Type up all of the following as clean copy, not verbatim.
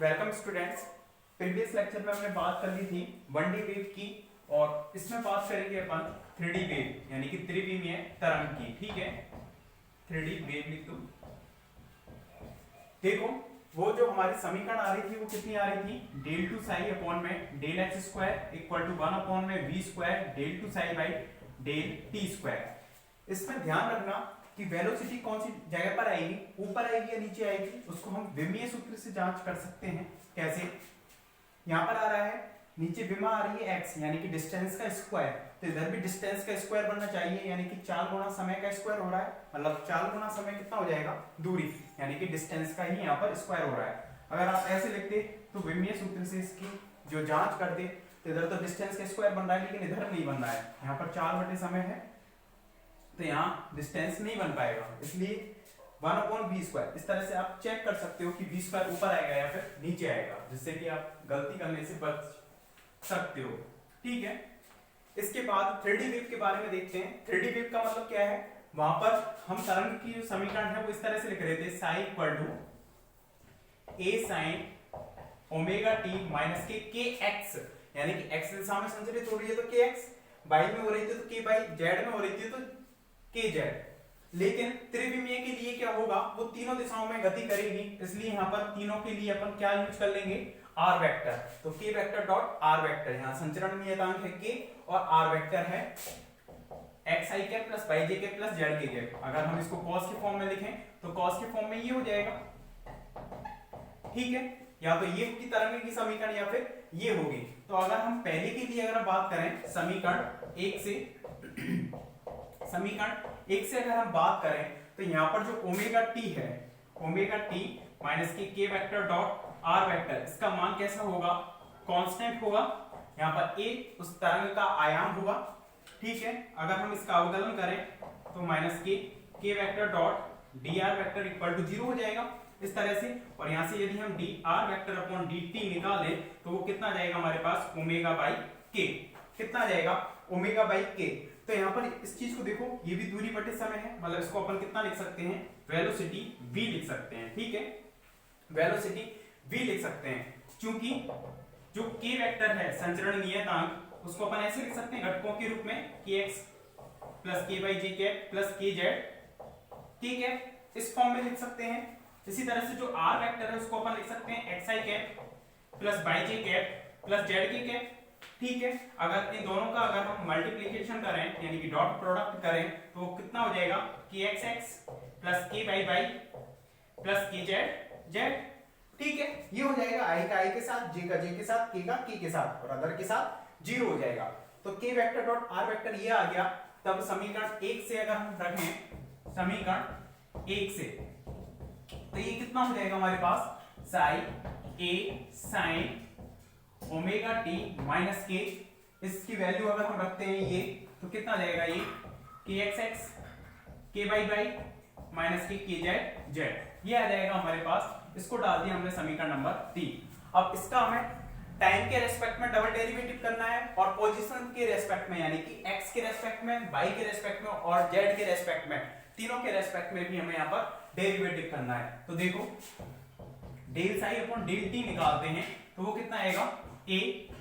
Welcome students. Previous lecture में हमने बात कर ली थी 1D वेव की और इसमें बात करेंगे अपन 3D वेव यानी कि त्रिविमीय तरंग की। ठीक है, 3D वेव लिख दो। देखो वो जो हमारी समीकरण आ रही थी वो कितनी आ रही थी, डेल टू साई अपॉन में del x square equal to 1 upon में v square del two psi by del T square. इसमें ध्यान रखना कि वेलोसिटी कौन सी जगह पर आएगी, ऊपर आएगी या नीचे आएगी, उसको हम विमीय सूत्र से जांच कर सकते हैं। कैसे, यहाँ पर आ रहा है नीचे विमा आ रही है x यानी कि डिस्टेंस का स्क्वायर, तो इधर भी डिस्टेंस का स्क्वायर बनना चाहिए यानी कि 4 गुना समय का स्क्वायर हो रहा है, मतलब 4 गुना समय कितना हो जाएगा, दूरी, यानी कि डिस्टेंस का ही यहाँ पर स्क्वायर हो रहा है। अगर आप ऐसे लिखते तो विमीय सूत्र से इसकी जो जांच करते तो इधर तो डिस्टेंस का स्क्वायर बन रहा है लेकिन इधर नहीं बन रहा है, यहाँ पर 4 बटे समय है तो यहाँ डिस्टेंस नहीं बन पाएगा, इसलिए 1 अपॉन बी स्क्वायर। इस तरह से आप चेक कर सकते हो कि बी स्क्वायर ऊपर आएगा या फिर नीचे आएगा, जिससे कि आप गलती करने से बच सकते हो। ठीक है, इसके बाद 3D वेव के बारे में देखते हैं। 3D वेव का मतलब क्या है, वहां पर हम तरंग की जो समीकरण है वो इस तरह से लिख रहे थे, psi equal to a sine omega t minus k x, यानी कि एक्स दिशा में संचरित हो रही है तो के एक्स, वाई में हो रही थी तो के वाई, जेड में हो रही थी तो के जेड। लेकिन त्रिविमीय के लिए क्या होगा, वो तीनों दिशाओं में गति करेगी, इसलिए यहाँ पर तीनों के लिए अपन क्या यूज कर लेंगे, आर वेक्टर। तो के वेक्टर डॉट आर वेक्टर, यहाँ संचरण नियतांक है के और आर वेक्टर है एक्स आई कैप प्लस वाई जे कैप प्लस जेड के कैप। अगर हम इसको कॉस के फॉर्म में लिखें तो कॉस के फॉर्म में ये हो जाएगा। ठीक है, या तो ये होगी तरंग की समीकरण या फिर ये होगी। तो अगर हम पहले के लिए अगर बात करें समीकरण एक से अगर हम बात करें तो यहाँ पर जो ओमेगा टी है, omega t minus k vector dot are vector, इसका मान कैसा होगा, कांस्टेंट होगा। यहाँ पर ए उस तरंग का आयाम होगा। ठीक है, अगर हम इसका अवकलन करें तो minus k vector dot d r vector equal to 0 हो जाएगा इस तरह से। और यहाँ से यदि हम D r vector upon D T निकालें तो वो कितना जाएगा हमारे पास, ओमेगा बाई के। कितना जाएगा, ओमेगा बाई के। तो यहाँ पर इस चीज को देखो, ये भी दूरी बटे समय है, मतलब इसको अपन कितना लिख सकते हैं, वेलोसिटी v लिख सकते हैं। ठीक है, वेलोसिटी v लिख सकते हैं, क्योंकि जो k वेक्टर है संचरण नियतांक, उसको अपन ऐसे लिख सकते हैं घटकों के रूप में, kx plus k by J cap plus k Z. ठीक है, इस फॉर्म में लिख सकते हैं। इसी तरह से जो r वेक्टर है उसको अपन लिख सकते हैं xi cap plus y j cap plus z k cap. ठीक है, अगर इन दोनों का अगर हम मल्टीप्लिकेशन करें यानी कि डॉट प्रोडक्ट करें तो वो कितना हो जाएगा, kxx plus k by y plus k z z. ठीक है, ये हो जाएगा i का i के साथ, j का j के साथ, k का k के साथ और अदर के साथ 0 हो जाएगा। तो k vector dot r vector ये आ गया। तब समीकरण 1 से अगर हम रखें, समीकरण 1 से तो ये कितना हो जाएगा हमारे पास, psi a sine omega t minus k, इसकी वैल्यू अगर हम रखते हैं ये तो कितना जाएगा, ये के एक्स एक्स के by by minus k Z Z, ये आ जाएगा हमारे पास। इसको डाल दिया हमने समीकरण नंबर 3। अब इसका हमें टाइम के रेस्पेक्ट में डबल डेरिवेटिव करना है और पोजीशन के रेस्पेक्ट में यानी कि एक्स के रेस्पेक्ट में, वाई के रेस्पेक्ट में और जेड के रेस्पेक्ट में, तीनों के रेस्पेक्ट में भी हमें यहाँ पर डेरिवेटिव करना है। तो देखो del psi upon del t निकालते हैं तो वो कितना आएगा, a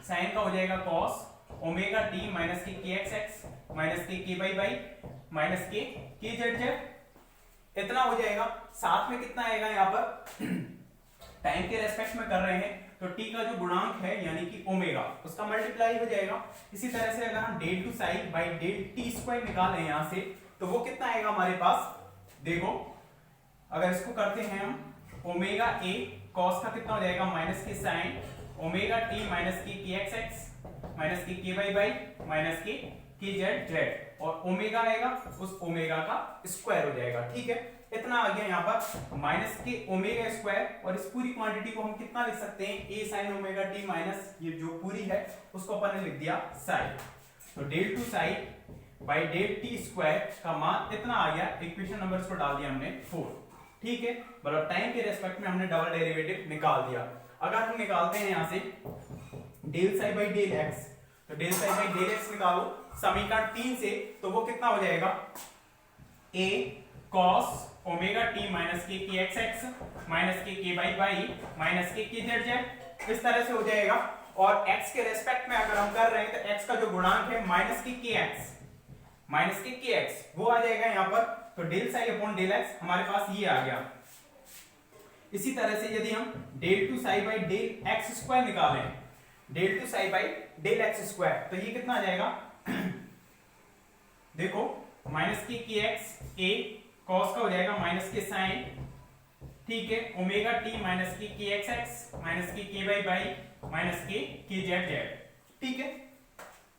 साइन का हो जाएगा cos omega t minus k x x minus के by by minus k Z Z, इतना हो जाएगा। साथ में कितना आएगा, यहाँ पर टाइम के रेस्पेक्ट में कर रहे हैं तो t का जो गुणांक है यानी कि ओमेगा, उसका मल्टीप्लाई हो जाएगा। इसी तरह से अगर हम del two psi by del T square निकालें यहाँ से तो वो कितना आएगा हमारे पास, देखो अगर इसको करते हैं हम, ओमेगा a cos का कितना हो जाएगा, माइनस के sign omega t minus k x x minus के by by minus k Z Z और ओमेगा आएगा, उस ओमेगा का स्क्वायर हो जाएगा। ठीक है, इतना आ गया यहाँ पर माइनस के ओमेगा स्क्वायर। और इस पूरी क्वांटिटी को हम कितना लिख सकते हैं, ए साइन ओमेगा टी माइनस ये जो पूरी है उसको अपन ने लिख दिया साई। तो del two psi by del T square का मान इतना आ गया, इक्वेशन नंबर इसको डाल दिया हमने 4। ठीक है, मतलब टाइम के रेस्पेक्ट में हमने डबल डेरिवेटिव निकाल दिया। अगर हम निकालते हैं यहां से del psi by del x, तो del psi by del x निकालो समीकरण 3 से तो वो कितना हो जाएगा, a cos omega t minus k x x minus k Y Y minus k Z Z, इस तरह से हो जाएगा। और x के रेस्पेक्ट में अगर हम कर रहे हैं तो x का जो गुणांक है माइनस के एक्स वो आ जाएगा यहाँ पर, तो del psi upon del x हमारे पास ये आ गया। इसी तरह से यदि हम del two psi by del x square निकालें, del two psi by del x square, तो ये कितना आ जाएगा देखो माइनस के एक्स ए कॉस का हो जाएगा माइनस के साइन, ठीक है, omega t minus k x x minus k Y Y minus k Z z, ठीक है।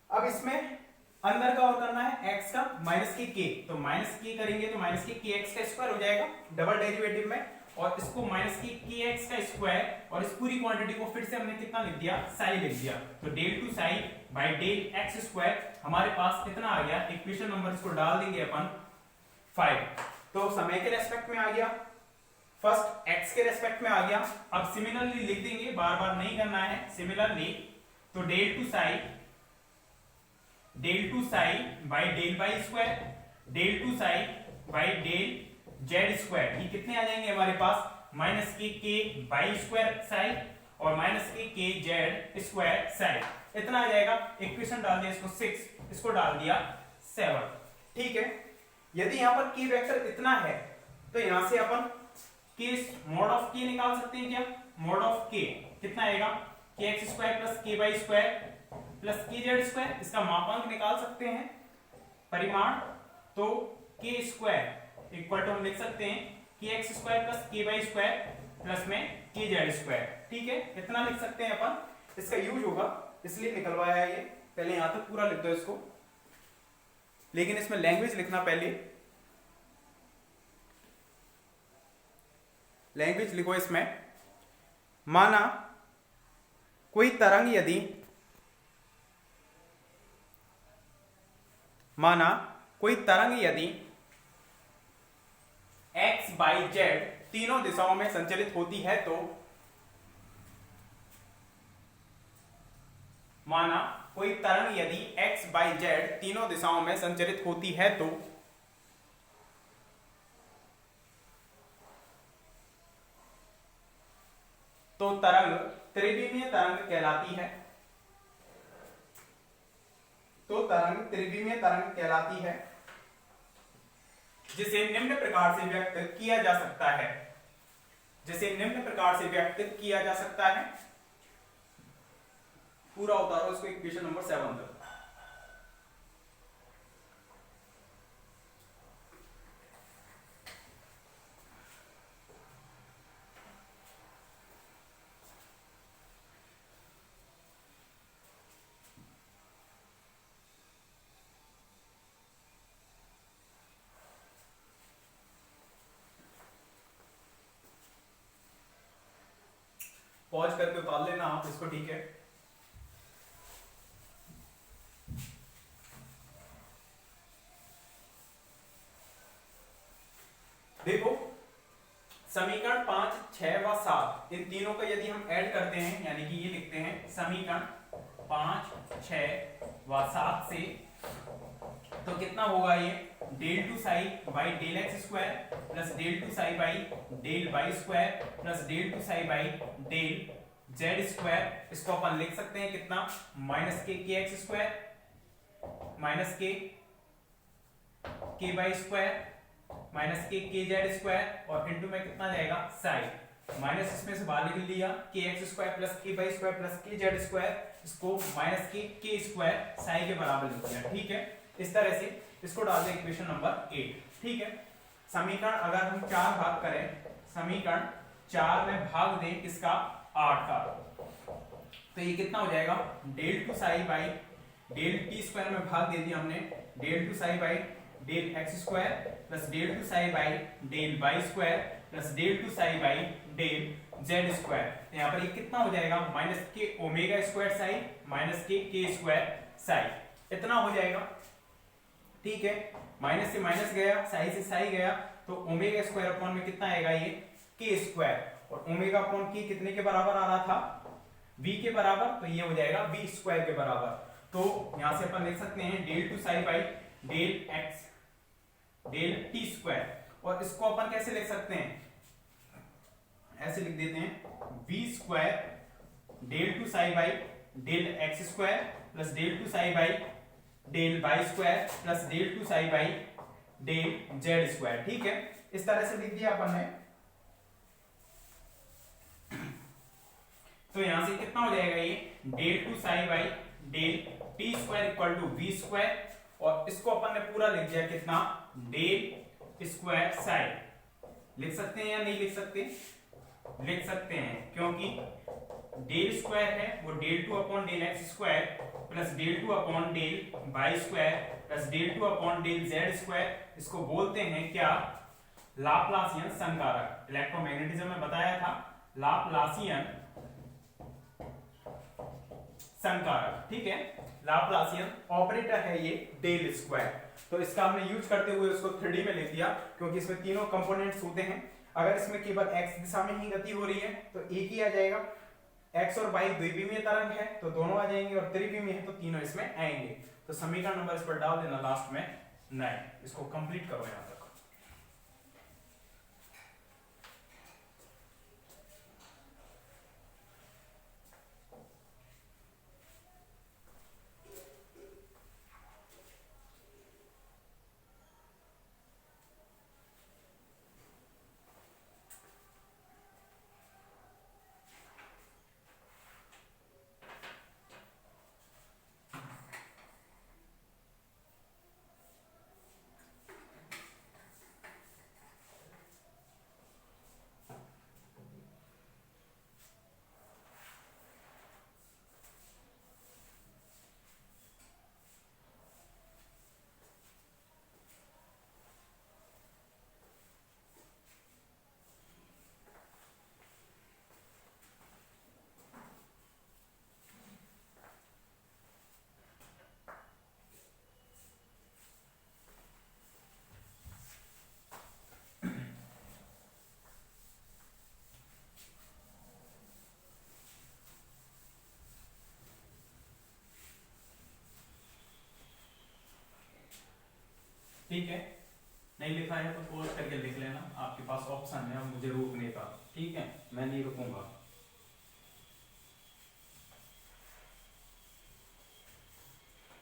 अब इसमें अंदर का और करना है x का माइनस के तो माइनस के करेंगे तो माइनस के एक्स का स्क्वायर हो जाएगा डबल डेरिवेटिव में, और इसको माइनस के एक्स का स्क्वायर, और इस पूरी क्वांटिटी को फिर से हमने कितना लिख दिया, साई लिख दिया, तो del two psi by del x square हमारे पास कितना आ गया, इक्वेशन नंबर इसको डाल देंगे अपन 5, तो समय के रेस्पेक्ट में आ गया, फर्स्ट x के रेस्पेक्ट में आ गया। अब सिमिलरली लिख देंगे, बार बार नहीं करना है, सिमिलरली तो del two psi by del y square, del two psi by del z square, ये कितने आ जाएंगे हमारे पास, minus k y square psi और minus k z square psi, इतना आ जाएगा। इक्वेशन डाल दिया इसको 6, इसको डाल दिया 7, ठीक है। यदि यहाँ पर की वेक्टर इतना है तो यहां से अपन के मॉड ऑफ के निकाल सकते हैं क्या, मॉड ऑफ के कितना आएगा, के एक्स स्क्वायर प्लस के वाई स्क्वायर प्लस के जेड स्क्वायर, इसका मापांक निकाल सकते हैं परिमाण, तो के स्क्वायर इक्वल टू हम लिख सकते हैं के एक्स स्क्वायर प्लस के वाई स्क्वायर प्लस में के जेड स्क्वायर, ठीक है, इतना लिख सकते हैं अपन, इसका यूज होगा इसलिए निकलवाया है ये। पहले यहां तक पूरा लिख दो इसको, लेकिन इसमें लैंग्वेज लिखना, पहले लैंग्वेज लिखो इसमें, माना कोई तरंग यदि x बाई जेड तीनों दिशाओं में संचलित होती है तो, माना कोई तरंग यदि x बाई जेड तीनों दिशाओं में संचलित होती है तो तरंग त्रिविमीय तरंग कहलाती है, तो तरंग त्रिविमीय तरंग कहलाती है, जिसे निम्न प्रकार से व्यक्त किया जा सकता है, पूरा उतारो इसको इक्वेशन नंबर 7 तक। पॉज करके उतार लेना आप इसको, ठीक है। देखो समीकरण 5, 6 व 7 इन तीनों का यदि हम ऐड करते हैं, यानी कि ये लिखते हैं समीकरण 5, 6 व 7 से, तो कितना होगा ये, del two psi by del x square plus del two psi by del y square plus del two psi by del z square, इसको अपन लिख सकते हैं कितना, minus k x square minus k y square minus k z square, और into में कितना जाएगा साई, माइनस इसमें से बाहर निकल लिया के एक्स स्क्वायर प्लस के वाई स्क्वायर प्लस के जेड स्क्वायर, इसको माइनस के स्क्वायर साई के बराबर लिख दिया, ठीक है। इस तरह से इसको डाल दें इक्वेशन नंबर 8, ठीक है। समीकरण अगर हम 4 भाग करें, समीकरण 4 में भाग दें किसका, 8 का, तो ये कितना हो जाएगा, del two psi by del T square में भाग दे दिया हमने, del two psi by del x square plus del two psi by del y square plus del two psi by del z square, तो यहाँ पर ये कितना हो जाएगा, minus k omega square psi minus k square psi, इतना हो जाएगा, ठीक है। माइनस से माइनस गया, साई से साई गया, तो ओमेगा स्क्वायर अपॉन में कितना आएगा, ये के स्क्वायर, और ओमेगा अपॉन की कितने के बराबर आ रहा था, v के बराबर, तो ये हो जाएगा v स्क्वायर के बराबर, तो यहां से अपन लिख सकते हैं del two psi by del x del T square, और इसको अपन कैसे लिख सकते हैं, ऐसे लिख देते हैं v square del two psi by del x square plus del two psi by del y square plus del two psi by del z square. ठीक है, इस तरह से लिख दिया अपन ने। तो यहां से कितना हो जाएगा, ये del two psi by del T square equal to v square, और इसको अपन ने पूरा लिख दिया कितना, डेल स्क्वायर साई। लिख सकते हैं या नहीं लिख सकते, लिख सकते हैं, क्योंकि डेल स्क्वायर है वो del two upon del x square plus del two upon del y square plus del two upon del z square, इसको बोलते हैं क्या, लाप्लासियन संकारक। इलेक्ट्रोमैग्नेटिज्म में बताया था, लाप्लासियन संकारक। ठीक है, लाप्लासियन ऑपरेटर है ये डेल स्क्वायर। तो इसका हमने यूज करते हुए उसको 3D में लिख दिया, क्योंकि इसमें तीनों कंपोनेंट्स होते हैं। अगर इसमें केवल x दिशा में ही गति हो रही है तो एक ही आ जाएगा, x और y द्विविमीय तरंग है तो दोनों आ जाएंगे, और त्रिविमीय है तो तीनों इसमें आएंगे। तो समीकरण नंबर इस पर डाल देना लास्ट में 9। इसको कंप्लीट करो यहां तक। ठीक है, नहीं लिखा है तो पॉज करके लिख लेना, आपके पास ऑप्शन है मुझे रोकने का। ठीक है, मैं नहीं रुकूंगा।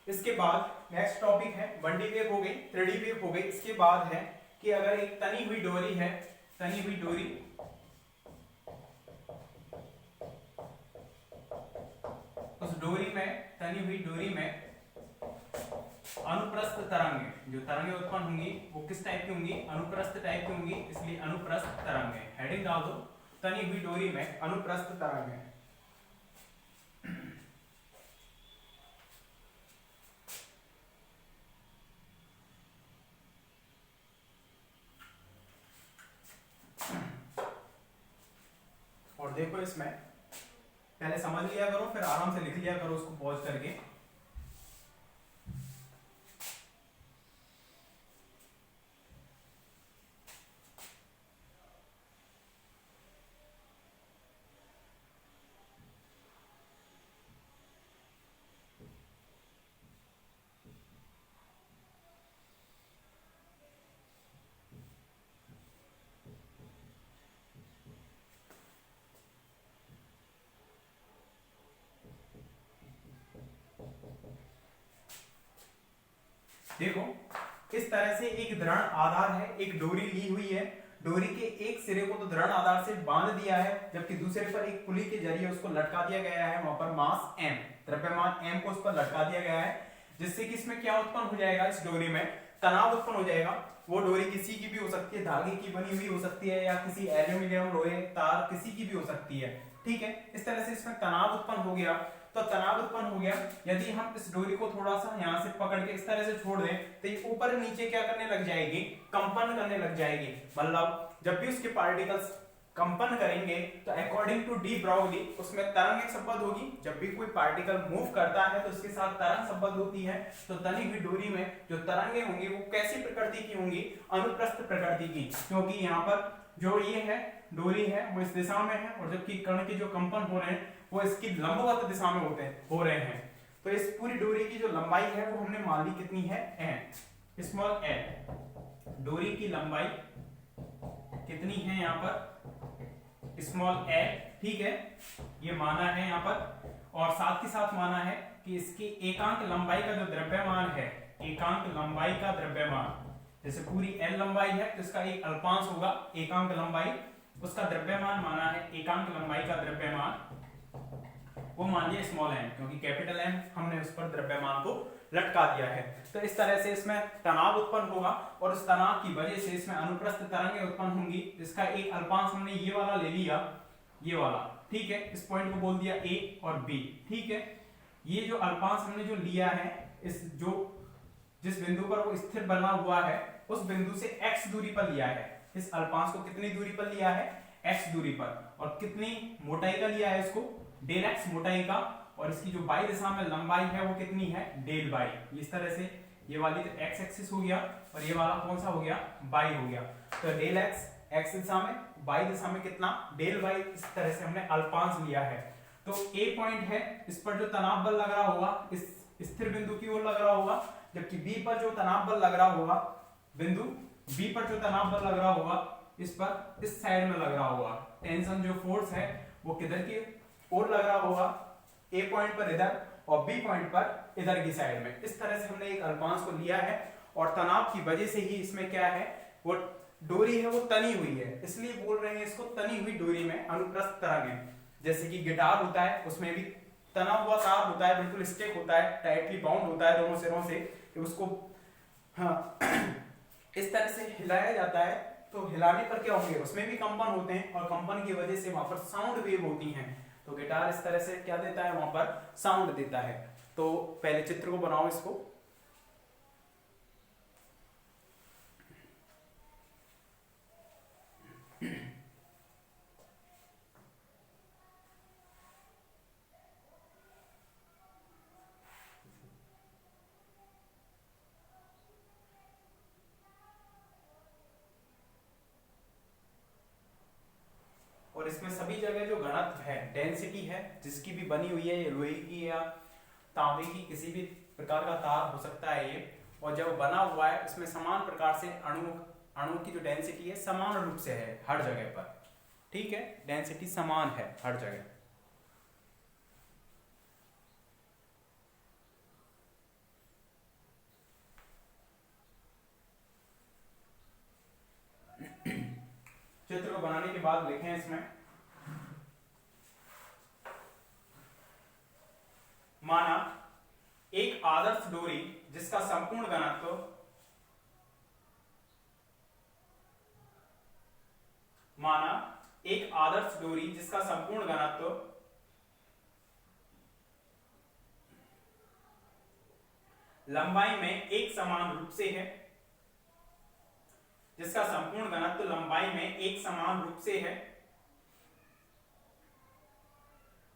इसके बाद नेक्स्ट टॉपिक है 1D वेव हो गई, 3D वेव हो गई। इसके बाद है कि अगर एक तनी हुई डोरी है, तनी हुई डोरी, उस डोरी में, तनी हुई डोरी में अनुप्रस्थ तरंगें, जो तरंगें उत्पन्न होंगी वो किस टाइप की होंगी, अनुप्रस्थ टाइप की होंगी, इसलिए अनुप्रस्थ तरंगें। हेडिंग डाल दो, तनी हुई डोरी में अनुप्रस्थ तरंगें। और देखो इसमें पहले समझ लिया करो, फिर आराम से लिख लिया करो उसको पॉज करके। देखो इस तरह से एक दृढ़ आधार है, एक डोरी ली हुई है, डोरी के एक सिरे को तो दृढ़ आधार से बांध दिया है, जबकि दूसरे पर एक पुली के जरिए उसको लटका दिया गया है। वहां पर मास m, द्रव्यमान m को उस पर लटका दिया गया है, जिससे कि इसमें क्या उत्पन्न हो जाएगा, इस डोरी में तनाव उत्पन्न हो जाएगा। वो डोरी किसी की भी हो सकती है, धागे की बनी हुई हो सकती है, या किसी एल्यूमिनियम, लोहे, तार, किसी की भी हो सकती है। ठीक है, इस तरह से इसमें तनाव उत्पन्न हो गया। तो तनाव उत्पन्न हो गया, यदि हम इस डोरी को थोड़ा सा यहां से पकड़ के इस तरह से छोड़ दें तो ये ऊपर नीचे क्या करने लग जाएगी, कंपन करने लग जाएगी। मतलब जब भी उसके पार्टिकल्स कंपन करेंगे तो अकॉर्डिंग टू डी ब्राउली उसमें तरंग संबद्ध होगी। जब भी कोई पार्टिकल मूव करता है तो उसके साथ तरंग संबद्ध होती है। तो तनी हुई डोरी में जो तरंगे होंगी वो कैसी प्रकृति की होंगी, अनुप्रस्थ प्रकृति की, क्योंकि यहाँ पर जो ये है डोरी है वो इस दिशा में है, और जबकि कण के जो कंपन हो रहे हैं वो इसकी लंबवत दिशा में हो रहे हैं। तो इस पूरी डोरी की जो लंबाई है वो हमने मान ली कितनी है, n, स्मॉल n। डोरी की लंबाई कितनी है यहाँ पर स्मॉल l, ठीक है, ये माना है यहाँ पर। और साथ ही साथ माना है कि इसकी एकांक लंबाई का जो द्रव्यमान है, एकांक लंबाई का द्रव्यमान, जैसे पूरी l लंबाई है तो इसका एक अल्पांश होगा एकांक लंबाई, उसका द्रव्यमान माना है, एकांक लंबाई का द्रव्यमान वो मान लिया स्मॉल m, क्योंकि कैपिटल M हमने उस पर द्रव्यमान को लटका दिया है। तो इस तरह से इसमें तनाव उत्पन्न होगा और उस तनाव की वजह से इसमें अनुप्रस्थ तरंगें उत्पन्न होंगी। इसका एक अल्पांश हमने ये वाला ले लिया, ये वाला, ठीक है, इस पॉइंट को बोल दिया A और B, ठीक है। ये जो अल्पांश हमने जो लिया है, इस जो जिस बिंदु पर वो स्थिर बना हुआ है उस बिंदु से x दूरी पर लिया है। इस अल्पांश को कितनी दूरी पर लिया है, x दूरी पर, और कितनी मोटाई का लिया है इसको, डेल x मोटाई का, और इसकी जो y दिशा में लंबाई है वो कितनी है, डेल y। इस तरह से ये वाली तो x एक्सिस हो गया और ये वाला कौन सा हो गया, y हो गया। तो डेल x x दिशा में, y दिशा में कितना, डेल y। इस तरह से हमने अल्पांश लिया है। तो A पॉइंट है, इस पर जो तनाव बल लग रहा होगा इस स्थिर बिंदु की ओर लग रहा होगा, जबकि B पर जो तनाव बल लग रहा होगा, बिंदु B पर जो तनाव बल लग रहा होगा इस पर इस साइड में लग रहा होगा। टेंशन जो फोर्स है वो किधर की ओर लग रहा होगा, A पॉइंट पर इधर और B पॉइंट पर इधर की साइड में। इस तरह से हमने एक अल्पांश को लिया है और तनाव की वजह से ही इसमें क्या है, वो डोरी है वो तनी हुई है, इसलिए बोल रहे हैं इसको तनी हुई डोरी में अनुप्रस्थ तरंगें। जैसे कि गिटार होता है उसमें भी तना हुआ तार होता है, बिल्कुल स्टिक होता है, टाइटली बाउंड होता है दोनों सिरों से, उसको हाँ इस तरह से हिलाया जाता है। तो हिलाने पर क्या होंगे, उसमें भी कंपन होते हैं और कंपन की वजह से वहां पर साउंड वेव होती हैं। तो गिटार इस तरह से क्या देता है, वहां पर साउंड देता है। तो पहले चित्र को बनाओ इसको। और इसमें सभी जगह जो घनत्व है, डेंसिटी है, जिसकी भी बनी हुई है, ये लोहे की या तांबे की किसी भी प्रकार का तार हो सकता है ये, और जब बना हुआ है इसमें समान प्रकार से अणु की जो डेंसिटी है समान रूप से है हर जगह पर, ठीक है, डेंसिटी समान है हर जगह। चित्र को बनाने के बाद लिखें इसमें, माना एक आदर्श डोरी जिसका संपूर्ण घनत्व लंबाई में एक समान रूप से है, जिसका संपूर्ण घनत्व लंबाई में एक समान रूप से है,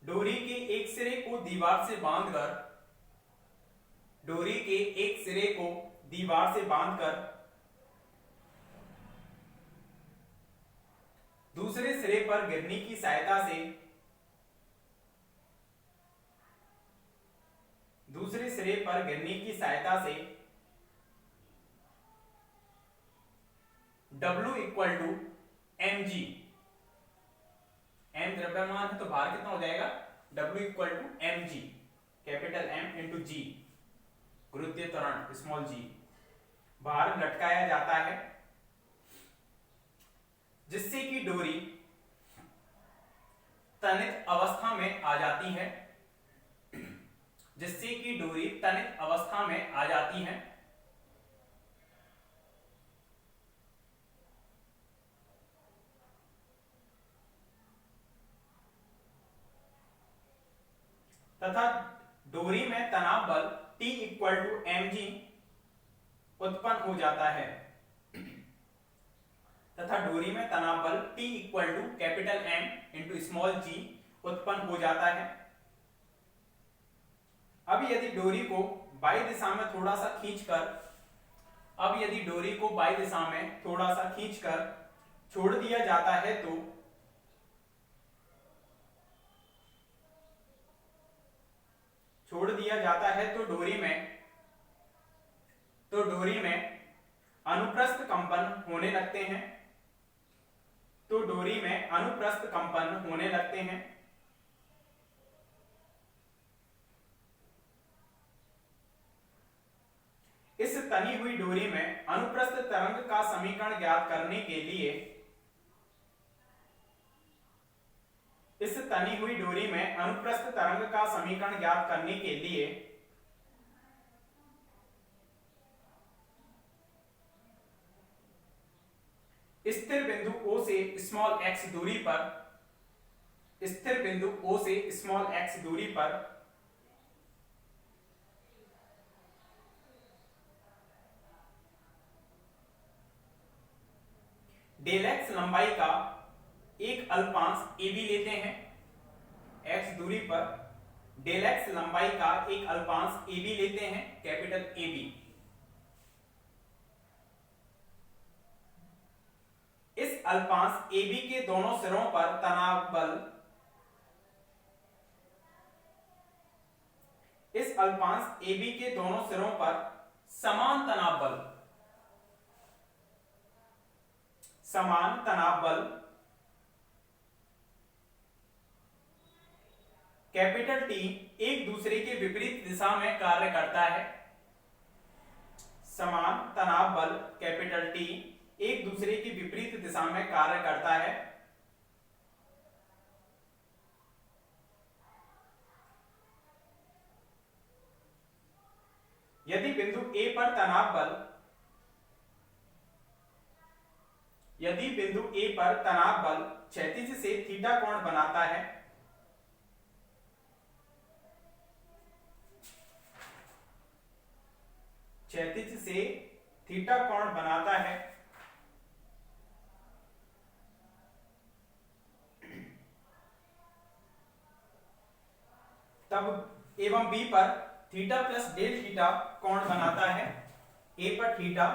डोरी के एक सिरे को दीवार से बांधकर, डोरी के एक सिरे को दीवार से बांधकर दूसरे सिरे पर गिरने की सहायता से, दूसरे सिरे पर गिरने की सहायता से W equal to mg, m द्रव्यमान है तो भार कितना हो जाएगा, W equal to mg, capital M into g, गुरुत्वीय त्वरण स्मॉल g, भार लटकाया जाता है, जिससे कि डोरी तनित अवस्था में आ जाती है, जिससे कि डोरी तनित अवस्था में आ जाती है, तथा डोरी में तनाव बल T इक्वल टू mg उत्पन्न हो जाता है, तथा डोरी में तनाव बल T equal to capital M into small g उत्पन्न हो जाता है। अब यदि डोरी को बाई दिशा में थोड़ा सा खींचकर, अब यदि डोरी को बाई दिशा में थोड़ा सा खींचकर छोड़ दिया जाता है तो डोरी में अनुप्रस्थ कंपन होने लगते हैं, तो डोरी में अनुप्रस्थ कंपन होने लगते हैं। इस तनी हुई डोरी में अनुप्रस्थ तरंग का समीकरण ज्ञात करने के लिए इस तनी हुई डोरी में अनुप्रस्थ तरंग का समीकरण ज्ञात करने के लिए स्थिर बिंदु O से स्मॉल x दूरी पर स्थिर बिंदु O से स्मॉल x दूरी पर डेल x लंबाई का एक अल्पांश AB लेते हैं। x दूरी पर डेल x लंबाई का एक अल्पांश AB लेते हैं, कैपिटल AB। इस अल्पांश AB के दोनों सिरों पर तनाव बल इस अल्पांश AB के दोनों सिरों पर समान तनाव बल कैपिटल T एक दूसरे के विपरीत दिशा में कार्य करता है। समान तनाव बल कैपिटल T एक दूसरे की विपरीत दिशा में कार्य करता है। यदि बिंदु A पर तनाव बल क्षैतिज से थीटा कोण बनाता है, क्षैतिज से थीटा कोण बनाता है, तब एवं B पर थीटा प्लस डेल थीटा कोण बनाता है। A पर थीटा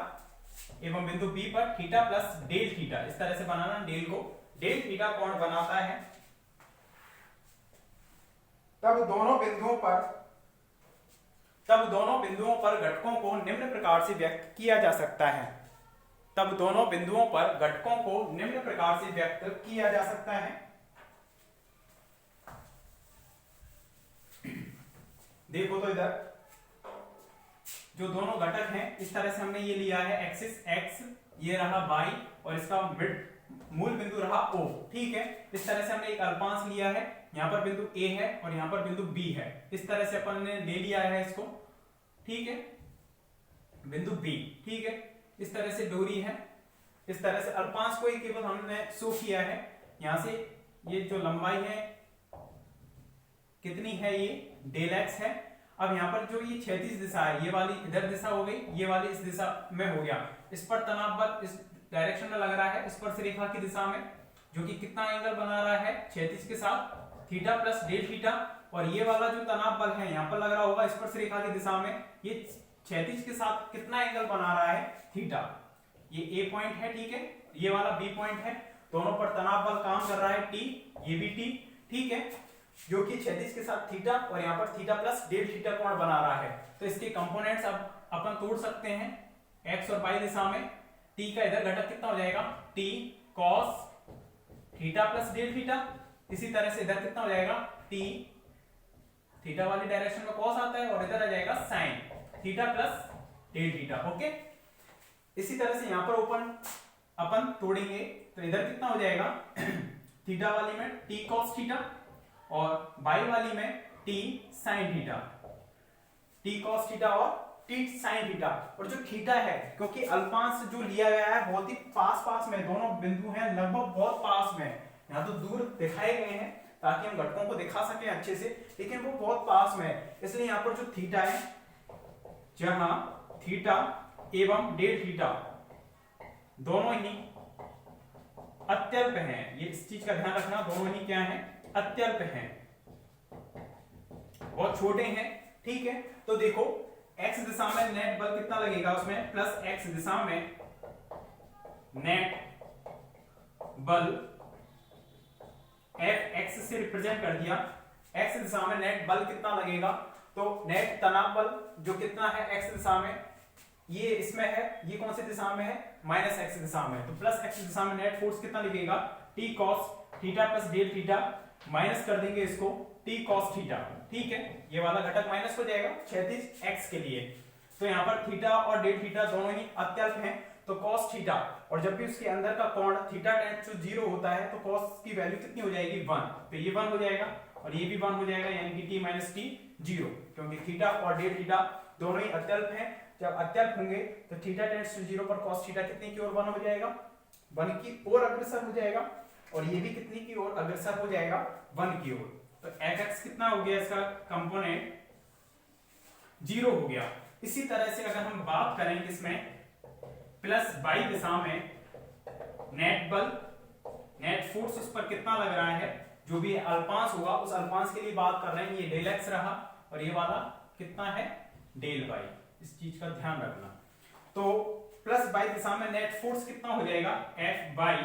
एवं बिंदु B पर थीटा प्लस डेल थीटा, इस तरह से बनाना, डेल को डेल थीटा कोण बनाता है। तब दोनों बिंदुओं पर घटकों को निम्न प्रकार से व्यक्त किया जा सकता है। देखो तो इधर जो दोनों घटक हैं, इस तरह से हमने ये लिया है एक्सिस x, ये रहा y और इसका मूल बिंदु रहा O, ठीक है। इस तरह से हमने एक अल्पांश लिया है, यहाँ पर बिंदु A है और यहाँ पर बिंदु B है, इस तरह से अपन ने ले लिया है इसको, ठीक है, बिंदु B, ठीक है। इस तरह से डोरी है, इस तरह से अल्पांश को एक केवल हमने शो किया है। यहाँ से ये जो लंबाई है कितनी है, ये डेल x है। अब यहाँ पर जो ये क्षैतिज दिशा है, ये वाली इधर दिशा हो गई, ये वाली इस दिशा में हो गया। इस पर तनाव बल इस डायरेक्शन में लग रहा है, स्पर्श रेखा की दिशा में, जो कि कितना एंगल बना रहा है क्षैतिज के साथ, थीटा प्लस डेल थीटा। और ये वाला जो तनाव बल है यहाँ पर लग रहा होगा स्पर्श रेखा की दिशा में, ये क्षैतिज के साथ कितना एंगल बना रहा है, थीटा। ये A पॉइंट है, ठीक है, ये वाला B पॉइंट है, दोनों पर तनाव बल काम कर रहा है T, ये भी T, ठीक है, जो कि क्षैतिज के साथ थीटा और यहाँ पर थीटा प्लस डेल थीटा कोण बना रहा है। तो इसके कंपोनेंट्स अब अपन तोड़ सकते हैं x और y दिशा में। t का इधर घटक कितना हो जाएगा, t cos theta plus del theta. इसी तरह से इधर कितना हो जाएगा, t थीटा वाली डायरेक्शन में cos आता है और इधर आ जाएगा sin theta plus del theta, okay. इसी तरह से यहाँ पर अपन तोड़ेंगे तो इधर कितना हो जाएगा थीटा वाली में t cos थीटा और y वाली में t sin theta, t cos theta और t sin थीटा। और जो थीटा है, क्योंकि अल्पांश जो लिया गया है बहुत ही पास में, दोनों बिंदु हैं लगभग बहुत पास में, यहाँ तो दूर दिखाए गए हैं ताकि हम घटकों को दिखा सकें अच्छे से, लेकिन वो बहुत पास में है, इसलिए यहाँ पर जो थीटा है, जहां थीटा एवं डेल थीटा दोनों ही अत्यल्प हैं, ये इस चीज का ध्यान रखना, दोनों ही क्या हैं, अत्यल्प हैं, बहुत छोटे हैं, ठीक है। तो देखो x दिशा में नेट बल कितना लगेगा, उसमें प्लस x दिशा में नेट बल Fx से रिप्रेजेंट कर दिया, x दिशा में नेट बल कितना लगेगा, तो नेट तनाव बल जो कितना है x दिशा में, ये इसमें है, ये कौन सी दिशा में है, माइनस x दिशा में, तो प्लस x दिशा में नेट फोर्स कितना लगेगा, t cos theta plus del theta minus कर देंगे इसको टी कॉस थीटा, ठीक है, ये वाला घटक माइनस हो जाएगा क्षैतिज एक्स के लिए। तो यहाँ पर थीटा और डेल थीटा दोनों ही अत्यल्प हैं, तो cos थीटा, और जब भी उसके अंदर का कोण थीटा टेंड्स टू 0 होता है तो cos की वैल्यू कितनी हो जाएगी 1, तो ये 1 हो जाएगा और ये भी 1 हो जाएगा, यानी कि t माइनस टी 0, क्योंकि थीटा और डेल थीटा दोनों ही अत्यल्प हैं। जब अत्यल्प होंगे तो थीटा टेंड्स टू 0 पर cos थीटा कितने की ओर 1 हो जाएगा, 1 की ओर अग्रसर हो जाएगा, और ये भी कितनी की ओर अग्रसर हो जाएगा 1 की ओर। तो fx कितना हो गया, इसका कंपोनेंट 0 हो गया। इसी तरह से अगर हम बात करें किसमें प्लस y दिशा में नेट बल नेट फोर्स उस पर कितना लग रहा है, जो भी अल्पांश होगा उस अल्पांश के लिए बात कर रहे हैं, ये डेल एक्स रहा और ये वाला कितना है डेल वाई, इस चीज का ध्यान रखना। तो प्लस y दिशा में नेट फोर्स कितना हो जाएगा f y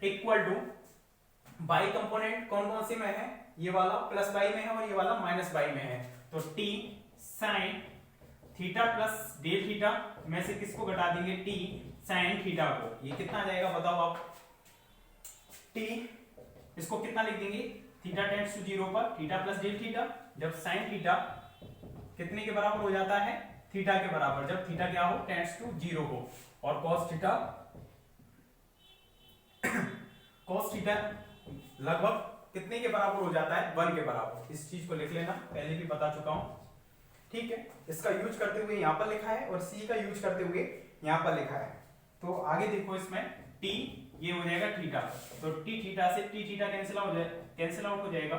equal to y component कौन कौन से में है, ये वाला प्लस y में है और ये वाला माइनस y में है, तो t sine theta plus del theta में से किसको घटा देंगे t साइन थीटा को, ये कितना आ जाएगा बताओ आप, t इसको कितना लिख देंगे थीटा टेंड्स टू 0 पर थीटा प्लस डेल थीटा, जब साइन थीटा कितने के बराबर हो जाता है थीटा के बराबर, जब थीटा क्या हो टेंड्स टू 0 हो, और cos थीटा लगभग कितने के बराबर हो जाता है 1 के बराबर, इस चीज को लिख लेना, पहले भी बता चुका हूं, ठीक है। इसका यूज करते हुए यहां पर लिखा है और सी का यूज करते हुए यहां पर लिखा है। तो आगे देखो इसमें t ये हो जाएगा थीटा, तो t थीटा से t थीटा कैंसिल आउट हो जाएगा,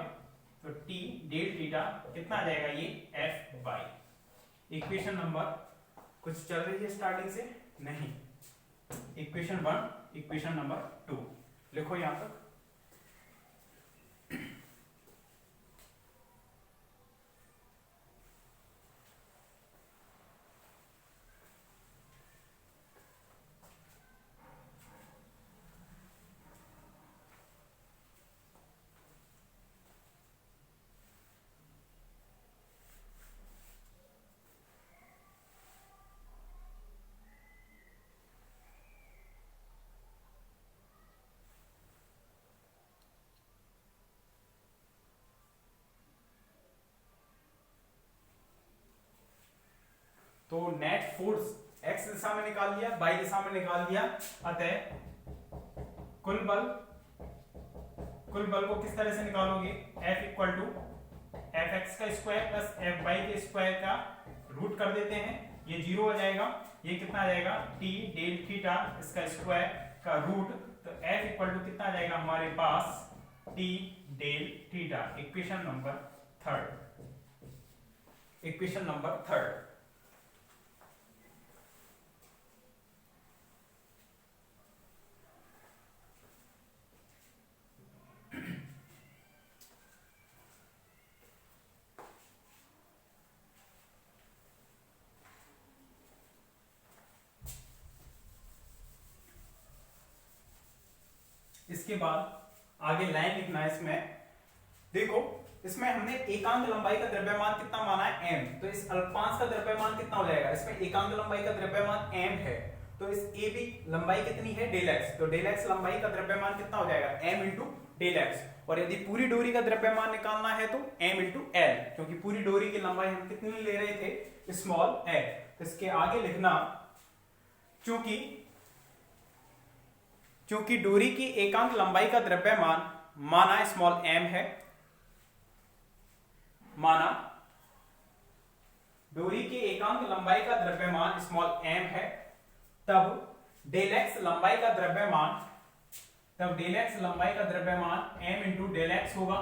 तो t डेल थीटा कितना आ जाएगा ये f बाई इक्वेशन नंबर कुछ चल रही है स्टार्टिंग से नहीं, इक्वेशन 1 इक्वेशन नंबर 2 लिखो यहां तक। तो नेट फोर्स x दिशा में निकाल लिया, y दिशा में निकाल दिया, अतः कुल बल को किस तरह से निकालोगे, F equal to f x का स्क्वायर प्लस एफ वाई के स्क्वायर का रूट कर देते हैं, ये 0 हो जाएगा, ये कितना आ जाएगा t डेल थीटा इसका स्क्वायर का रूट, तो F इक्वल टू कितना आ जाएगा हमारे पास t del theta, equation number 3। इसके बाद आगे लाइन लिखना है इसमें, देखो इसमें हमने एकांक लंबाई का द्रव्यमान कितना माना है m, तो इस अल्पांश का द्रव्यमान कितना हो जाएगा, इसमें एकांक लंबाई का द्रव्यमान m है, तो इस a b लंबाई कितनी है डेल x, तो डेल x लंबाई का द्रव्यमान कितना हो जाएगा m इंटू डेल x, और यदि पूरी डोरी का द्रव्यमान निकालना है तो m इंटू l, क्योंकि पूरी डोरी की लंबाई हम कितनी ले रहे थे स्मॉल l। तो इसके आगे लिखना चूंकि डोरी की एकांक लंबाई का द्रव्यमान माना स्मॉल m है, माना डोरी की एकांक लंबाई का द्रव्यमान स्मॉल m है, तब डेल x लंबाई का द्रव्यमान m इंटू डेल एक्स होगा,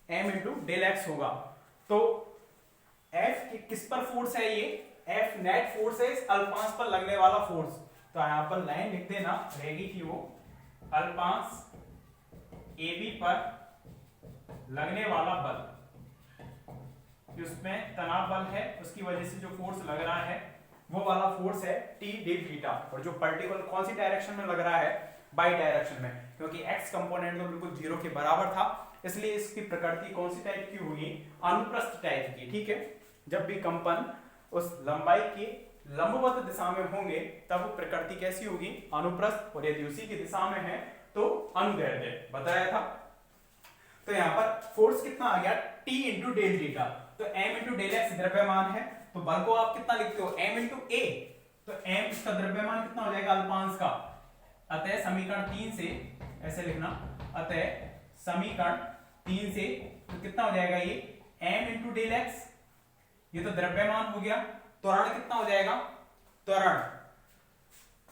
m इंटू डेल एक्स होगा। तो F किस पर फोर्स है, ये F नेट फोर्स है इस अल्पांश पर लगने वाला फोर्स, तो यहां पर लाइन लिख देना रहेगी कि वो अल्पांश AB पर लगने वाला बल, उसमें तनाव बल है, उसकी वजह से जो फोर्स लग रहा है वो वाला फोर्स है T डेल थीटा, और जो पर्टिकुलर कौन सी डायरेक्शन में लग रहा है बाई डायरेक्शन में, क्योंकि x कंपोनेंट तो बिल्कुल 0 के बराबर था, इसलिए इसकी प्रकृति कौन सी टाइप की होगी अनुप्रस्थ टाइप की, ठीक है। जब भी कंपन उस लंबाई के लंबवत दिशा में होंगे तब प्रकृति कैसी होगी, अनुप्रस्थ, और यदि उसी की दिशा में है तो अनुदैर्ध्य बताया था। तो यहाँ पर फोर्स कितना आ गया, T इंटू डेल थीटा, तो m इंटू डेल एक्स द्रव्यमान है, तो बल को आप कितना लिखते हो, m इंटू a, तो m इसका द्रव्यमान कितना हो जाएगा अल्पांश का, अतः समीकरण 3 से ऐसे लिखना, अतः समीकरण 3 से तो कितना हो जाएगा ये m इंटू डेल एक्स, ये तो द्रव्यमान हो गया, त्वरण कितना हो जाएगा, त्वरण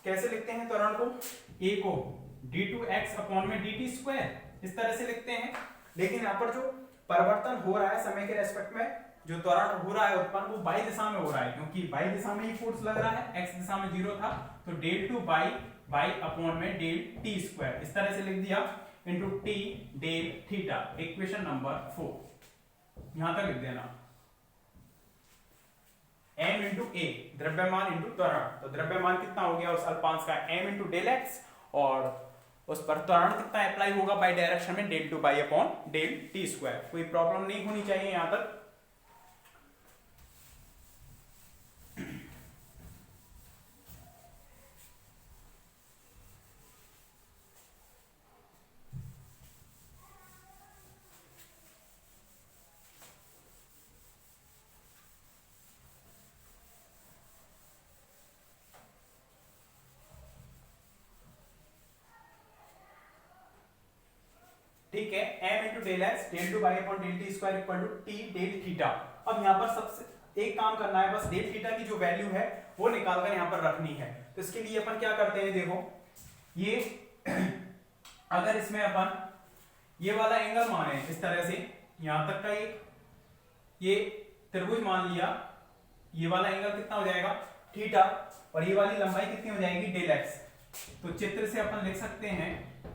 कैसे लिखते हैं त्वरण को, a को d2x अपॉन में dt स्क्वायर इस तरह से लिखते हैं। लेकिन यहाँ पर जो परिवर्तन हो रहा है समय के रेस्पेक्ट में, जो त्वरण हो रहा है उत्पन्न, वो बाई दिशा में हो रहा है, क्योंकि बाई दिशा में ही फोर्स लग रहा है, x दिशा में 0 था, तो डेल टू बाई अपॉन में डेल टी स्क्वायर इस तरह से लिख दिया, into t del theta, equation number 4 यहां तक लिख देना। m इंटू ए द्रव्यमान इंटू त्वरण, तो द्रव्यमान कितना हो गया उस अल्पांश का m इंटू डेल एक्स, और उस पर त्वरण कितना अप्लाई होगा बाई डायरेक्शन में, del two by upon del T square. कोई प्रॉब्लम नहीं होनी चाहिए यहां तक। ठीक है, m into del x del two by upon del T square equal to t del theta. अब यहाँ पर सबसे एक काम करना है, बस डेल थीटा की जो वैल्यू है वो निकालकर यहाँ पर रखनी है। तो इसके लिए अपन क्या करते हैं, देखो ये अगर इसमें अपन ये वाला एंगल माने इस तरह से, यहां तक का ये त्रिभुज मान लिया, ये वाला एंगल कितना हो जाएगा थीटा, और ये वाली लंबाई कितनी हो जाएगी डेल एक्स। तो चित्र से अपन लिख सकते हैं,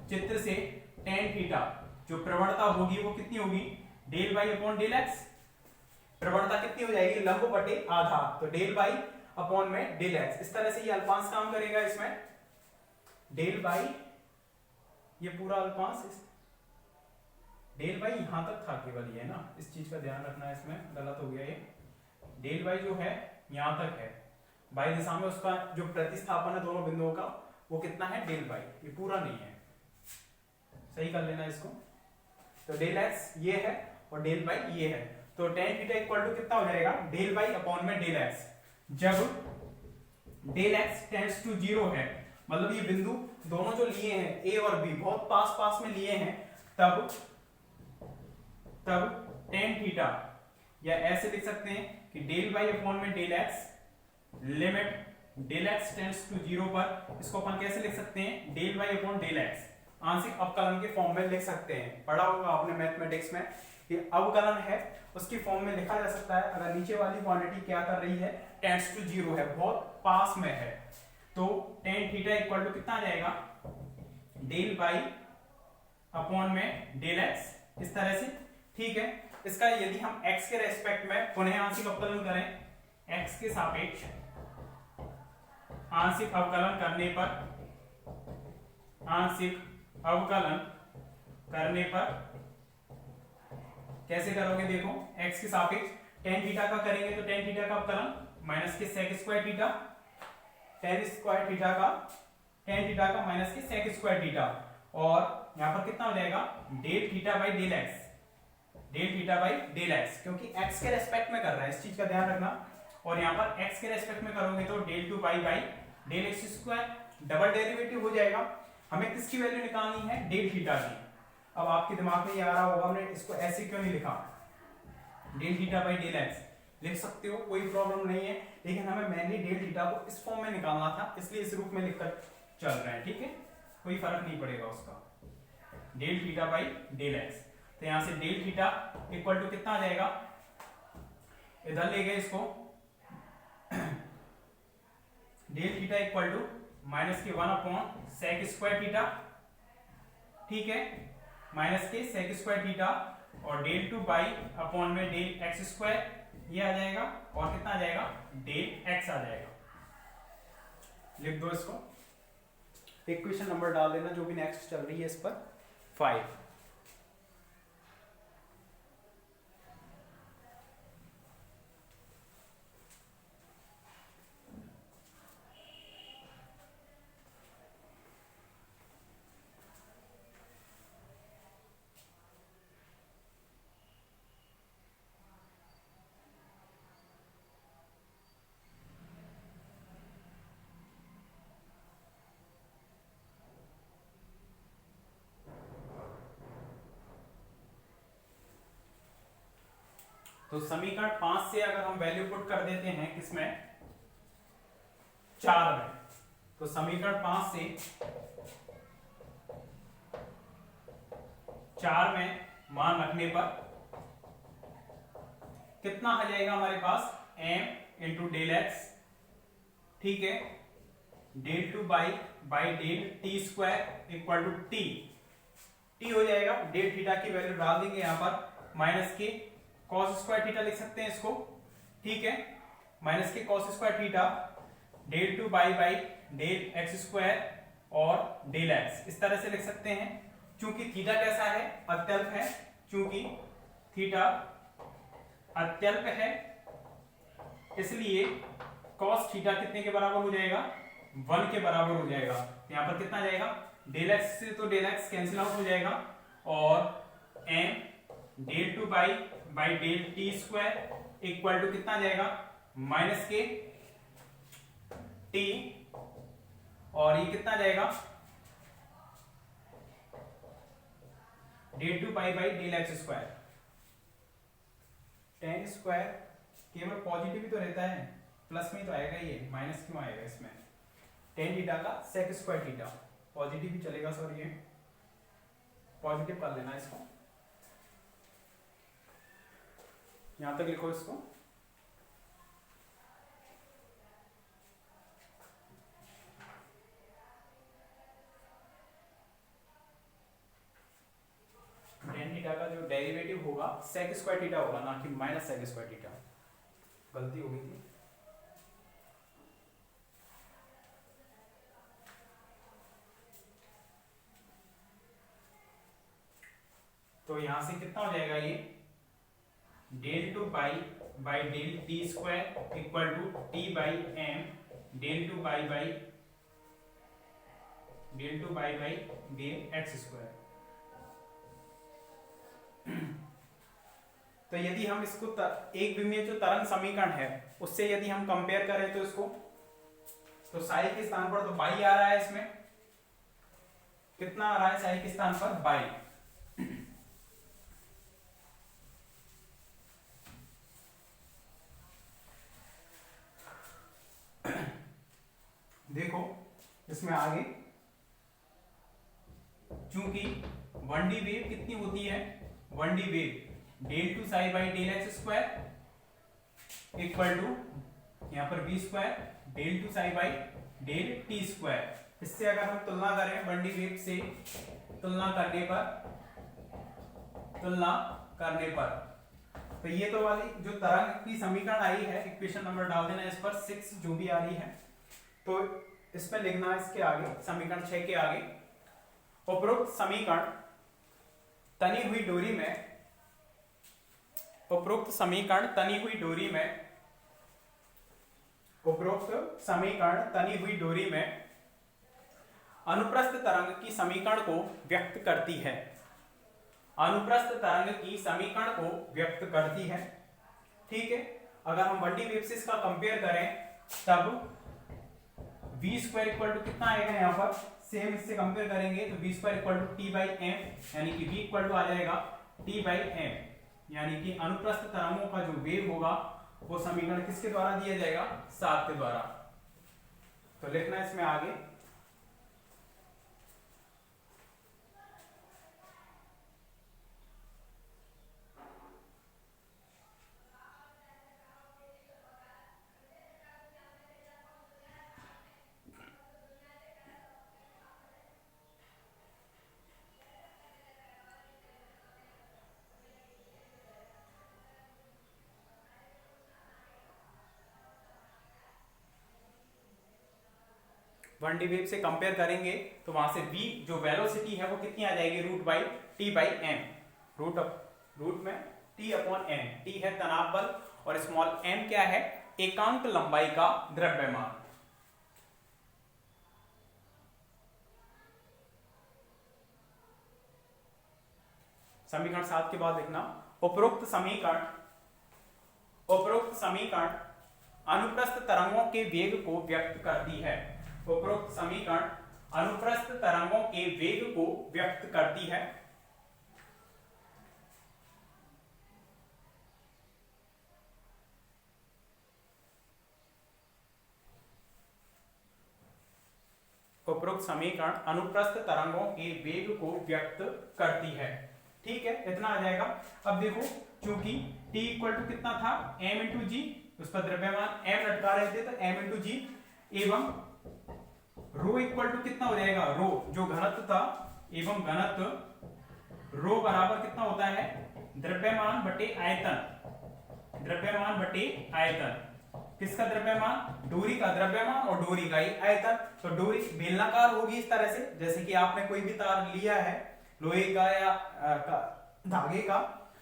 चित्र से टेन थीटा जो प्रवणता होगी वो कितनी होगी, del by upon del x, प्रवणता कितनी हो जाएगी लंब बटे आधा, तो डेल बाई अपॉन में डेल एक्स, इस तरह से ये अल्पांश काम करेगा। इसमें डेल बाई ये पूरा अल्पांश, डेल बाई यहां तक था केवल ये ना, इस चीज का ध्यान रखना है, इसमें गलत हो गया ये, डेल बाई जो है यहां तक है, बाई दिशा में उसका जो प्रतिस्थापन है दोनों बिंदुओं का वो कितना है डेल बाई, ये पूरा नहीं है, सही कर लेना इसको। तो डेल एक्स ये है और डेल बाई ये है, तो टेन थीटा इक्वल टू कितना हो जाएगा डेल बाई अपॉन में डेल एक्स। जब डेल एक्स टेंड्स टू 0 है, मतलब ये बिंदु दोनों जो लिए हैं ए और बी बहुत पास पास में लिए हैं, तब टेन थीटा, या ऐसे लिख सकते हैं कि डेल बाई अपॉन में del x, limit del x tends to 0 पर, इसको अपन कैसे लिख सकते हैं del by upon del x, आंशिक अवकलन के फॉर्म में लिख सकते हैं। पढ़ा होगा आपने मैथमेटिक्स में कि अवकलन है उसकी फॉर्म में लिखा जा सकता है, अगर नीचे वाली क्वांटिटी क्या कर रही है टेंड्स टू 0 है, बहुत पास में है, तो टेन थीटा इक्वल टू कितना आ जाएगा डेल बाई अपॉन में डेल एक्स, इस तरह से। ठीक है, इसका यदि हम x के रेस्पेक्ट में पुनः आंशिक अवकलन करें, x के सापेक्ष आंशिक अवकलन करने पर, आंशिक अवकलन करने पर कैसे करोगे, देखो x के सापेक्ष टेन थीटा का करेंगे तो टेन थीटा का अवकलन minus k sec square theta, tan square theta का टेन थीटा का minus k sec square theta, और यहां पर कितना हो जाएगा del theta by del x, del theta by del x, क्योंकि x के रेस्पेक्ट में कर रहा है, इस चीज का ध्यान रखना। और यहां पर x के रेस्पेक्ट में करोगे तो del two by by del x square, double derivative हो जाएगा। हमें किसकी वैल्यू निकालनी है डेल थीटा की। अब आपके दिमाग में ये आ रहा होगा हमने इसको ऐसे क्यों नहीं लिखा, del theta by del x लिख सकते हो, कोई प्रॉब्लम नहीं है, लेकिन हमें मेनली डेल थीटा को इस फॉर्म में निकालना था, इसलिए इस रूप में लिखकर चल रहे हैं। ठीक है, कोई फर्क नहीं पड़ेगा उसका, del theta by del x. तो यहां से डेल थीटा इक्वल टू कितना आ जाएगा, इधर ले गए इसको, del theta equal to minus k 1 upon sec square theta, ठीक है, minus k sec square theta, और डेल टू बाई अपॉन में डेल एक्स स्क्वायर, ये आ जाएगा, और कितना आ जाएगा डेल एक्स आ जाएगा। लिख दो इसको, इक्वेशन नंबर डाल देना जो भी नेक्स्ट चल रही है इस पर, 5। तो समीकरण 5 से अगर हम वैल्यू पुट कर देते हैं किसमें, 4 में, तो समीकरण 5 से 4 में मान रखने पर कितना आ जाएगा हमारे पास, m इंटू डेल एक्स, ठीक है, del two by del T square equal to T हो जाएगा। डेल थीटा की वैल्यू डाल देंगे यहां पर, माइनस के कॉस स्क्वायर थीटा लिख सकते हैं इसको, ठीक है, माइनस के cos square theta, del two by del x square और डेल एक्स, इस तरह से लिख सकते हैं। चूंकि थीटा कैसा है, अत्यल्प है, चूंकि थीटा अत्यल्प है इसलिए कॉस थीटा कितने के बराबर हो जाएगा, 1 के बराबर हो जाएगा। यहां पर कितना जाएगा, डेल एक्स से तो डेल एक्स कैंसिल आउट हो जाएगा, और m del two by del T square equal to कितना जाएगा, माइनस के टी, और ये कितना जाएगा, del two by del x square. Ten square केवल पॉजिटिव ही तो रहता है, प्लस में ही तो आएगा, ये माइनस क्यों आएगा इसमें, टेन थीटा का सेक स्क्वायर थीटा, पॉजिटिव भी चलेगा, सॉरी ये पॉजिटिव कर लेना इसको, यहां तक लिखो इसको, टेन थीटा का जो डेरिवेटिव होगा सेक स्क्वायर थीटा होगा, ना कि माइनस सेक स्क्वायर थीटा, गलती हो गई थी। तो यहां से कितना हो जाएगा ये, del two by del T square equal to T by M del two by del x square. तो यदि हम इसको एक विमीय जो तरंग समीकरण है उससे यदि हम कंपेयर करें तो इसको, तो साई के स्थान पर तो बाई आ रहा है, इसमें कितना आ रहा है साई के स्थान पर, बाई। देखो इसमें आगे, चूंकि 1D वेव कितनी होती है, 1D wave del two psi by del x square equal to यहां पर v square del two psi by del T square. इससे अगर हम तुलना करें 1D वेव से, तुलना करने पर तो ये तो वाली जो तरंग की समीकरण आई है, इक्वेशन नंबर डाल देना इस पर 6 जो भी आ रही है, तो इसमें लिखना इसके आगे, समीकरण 6 के आगे, उपरोक्त समीकरण तनी हुई डोरी में अनुप्रस्थ तरंग की समीकरण को व्यक्त करती है, ठीक है। अगर हम 1D वेव से इसका कंपेयर करें तब v स्क्वायर इक्वल टू कितना आएगा, यहाँ पर सेम इससे कंपेयर करेंगे तो v square equal to T by M, यानी कि v इक्वल टू आ जाएगा टी बाई एम, यानी कि अनुप्रस्थ तरंगों का जो वेग होगा वो समीकरण किसके द्वारा दिया जाएगा, 7 के द्वारा। तो लिखना इसमें आगे, वन डी वेव से कंपेयर करेंगे तो वहां से v जो वेलोसिटी है वो कितनी आ जाएगी, root by T by M, root में t अपॉन एम, t है तनाव बल और स्मॉल m क्या है, एकांक लंबाई का द्रव्यमान। समीकरण 7 के बाद लिखना, उपरोक्त समीकरण अनुप्रस्थ तरंगों के वेग को व्यक्त करती है, उपरोक्त समीकरण अनुप्रस्थ तरंगों के वेग को व्यक्त करती है। उपरोक्त समीकरण अनुप्रस्थ तरंगों के वेग को व्यक्त करती है। ठीक है, इतना आ जाएगा। अब देखो, चूंकि t इक्वल टू कितना था, m इंटू जी, उस पर द्रव्यमान m लटका रहे थे तो m इंटू जी, एवं रो इक्वल टू कितना हो जाएगा, रो जो घनत्व था, एवं घनत्व रो बराबर कितना होता है, द्रव्यमान बटे आयतन, द्रव्यमान बटे आयतन। किसका द्रव्यमान, डोरी का द्रव्यमान और डोरी का ही आयतन। तो डोरी बेलनाकार होगी इस तरह से, जैसे कि आपने कोई भी तार लिया है लोहे का या धागे का,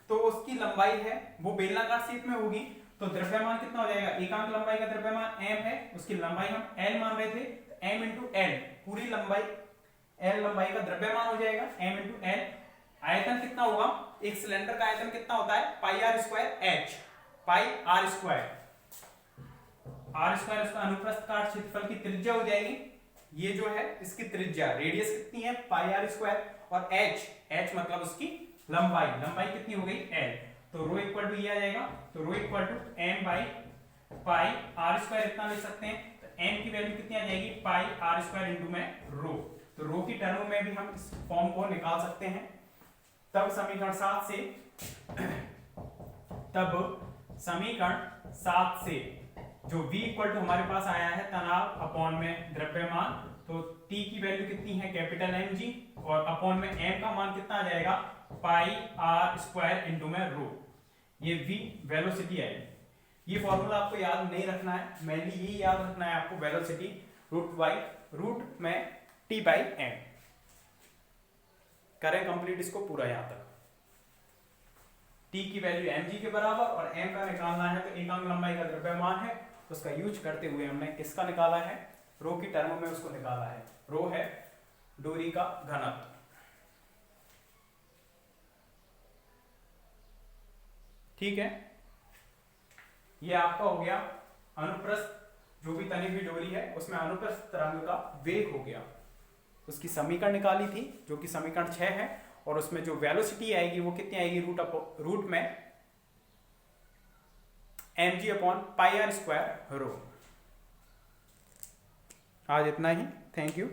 तो उसकी लंबाई है वो बेलनाकार शेप में होगी। तो द्रव्यमान कितना हो जाएगा, एकांक लंबाई का द्रव्यमान m है, उसकी लंबाई हम l मान रहे थे, तो m इंटू l, पूरी लंबाई l लंबाई का द्रव्यमान हो जाएगा, m इंटू l। आयतन कितना होगा, एक सिलेंडर का आयतन कितना होता है, pi r square h, pi r square, r square उसका अनुप्रस्थ काट क्षेत्रफल की त्रिज्या हो जाएगी। ये जो है इसकी त्रिज्या, रेडियस कितनी है, पाई आर स्क्वायर, और h मतलब उसकी लंबाई, लंबाई कितनी हो गई l। तो रो इक्वल टू ये आ जाएगा, तो rho equal to m by pi r square इतना ले सकते हैं। तो m की वैल्यू कितनी आ जाएगी, पाई आर स्क्वायर इंटू में रो। तो रो की टर्म में भी हम इस फॉर्म को निकाल सकते हैं। तब समीकरण 7 से जो v इक्वल टू हमारे पास आया है तनाव अपॉन में द्रव्यमान, तो t की वैल्यू कितनी है, कैपिटल mg, और अपॉन में m का मान कितना आ जाएगा, पाई आर स्क्वायर इंटू में रो। ये v वेलोसिटी है। ये फॉर्मूला आपको याद नहीं रखना है, मेनली यही याद रखना है आपको, वेलोसिटी रूट में t बाई m। करें कंप्लीट इसको पूरा यहां तक। t की वैल्यू mg के बराबर और m का निकालना है, तो एकांक लंबाई का द्रव्यमान है, उसका यूज करते हुए हमने किसका निकाला है, रो की टर्म में उसको निकाला है। रो है डोरी का घनत्व। ठीक है, ये आपका हो गया अनुप्रस्थ, जो भी तनी हुई डोरी है उसमें अनुप्रस्थ तरंग का वेग हो गया, उसकी समीकरण निकाली थी जो कि समीकरण 6 है, और उसमें जो वेलोसिटी आएगी वो कितनी आएगी, रूट में mg upon pi r square rho. आज इतना ही, थैंक यू।